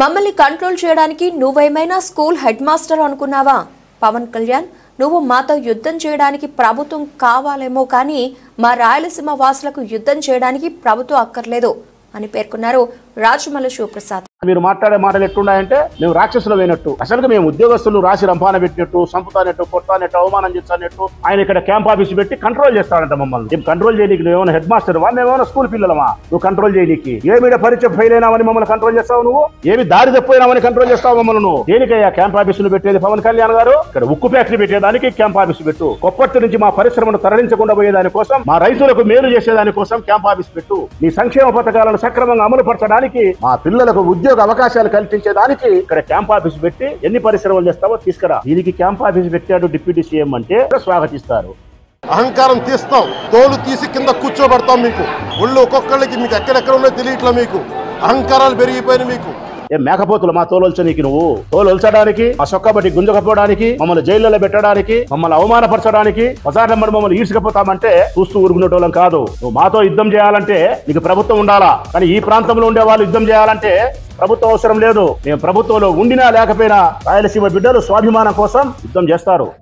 మమ్మల్ని కంట్రోల్ చేయడానికి నువ్వేమైనా స్కూల్ హెడ్ మాస్టర్ అనుకున్నావా? పవన్ కళ్యాణ్, నువ్వు మాతో యుద్ధం చేయడానికి ప్రభుత్వం కావాలేమో కానీ మా రాయలసీమ వాసులకు యుద్ధం చేయడానికి ప్రభుత్వం అక్కర్లేదు అని పేర్కొన్నారు రాజమల్లి శివప్రసాద్. మీరు మాట్లాడే మాటలు ఎట్లున్నాయంటే మేము రాక్షసులు అయినట్టు, అసలు మేము ఉద్యోగస్తులు రాసి రంపాన పెట్టినట్టు, సంపుతానట్టు, కొట్టానట్టు, అవమానం చేస్తానట్టు ఆయన ఇక్కడ క్యాంప్ ఆఫీస్ పెట్టి కంట్రోల్ చేస్తాడంట మమ్మల్ని. మేము కంట్రోల్ చేయడానికి నువ్వేమైనా హెడ్ మాస్టర్ వా? మేమేమైనా స్కూల్ పిల్లలమా నువ్వు కంట్రోల్ చేయడానికి? ఏమిడ పరీక్ష ఫెయిల్ అయినామని మమ్మల్ని కంట్రోల్ చేస్తావు నువ్వు? ఏమి దారి తప్పిపోయినామని కంట్రోల్ చేస్తావు మమ్మల్ని నువ్వు? దేనికయ్యా క్యాంప్ ఆఫీసులు పెట్టేది పవన్ కళ్యాణ్ గారు? ఇక్కడ ఉక్కు ఫ్యాక్టరీ పెట్టేదానికి క్యాంప్ ఆఫీస్ పెట్టు, కొప్పటి నుంచి మా పరిశ్రమను తరలించకుండా పోయేదాని కోసం, మా రైతులకు మేలు చేసేదాని కోసం క్యాంప్ ఆఫీస్ పెట్టు. నీ సంక్షేమ పథకాలను సక్రమంగా అమలు పరచడానికి, మా పిల్లలకు ఉద్యోగ అవకాశాలు కల్పించేదానికి ఇక్కడ క్యాంప్ ఆఫీస్ పెట్టి ఎన్ని పరిశ్రమలు చేస్తావో తీసుకురా. దీనికి క్యాంప్ ఆఫీస్ పెట్టాడు డిప్యూటీ సీఎం అంటే స్వాగతిస్తారు. అహంకారం తీస్తాం, తోలు తీసి కింద కూర్చోబెడతాం. మీకు ఒళ్ళు ఒక్కొక్కళ్ళకి మీకు ఎక్కడెక్కడ ఉన్నో తెలియట్లా. మీకు అహంకారాలు పెరిగిపోయినాయి. మీకు ఏ మేకపోతులు మా తోలొల్చనీకి? నువ్వు తోలొల్చడానికి, మా సొక్కబట్టి గుంజకపోవడానికి, మమ్మల్ని జైల్లో పెట్టడానికి, మమ్మల్ని అవమానపరచడానికి, బజార్ల మమ్మల్ని ఈడ్చుకపోతామంటే చూస్తూ ఊరుకునేటోళ్ళం కాదు. నువ్వు మాతో యుద్ధం చేయాలంటే నీకు ప్రభుత్వం ఉండాలా, కానీ ఈ ప్రాంతంలో ఉండే వాళ్ళు యుద్ధం చేయాలంటే ప్రభుత్వం అవసరం లేదు. మేము ప్రభుత్వంలో ఉండినా లేకపోయినా రాయలసీమ బిడ్డలు స్వాభిమానం కోసం యుద్ధం చేస్తారు.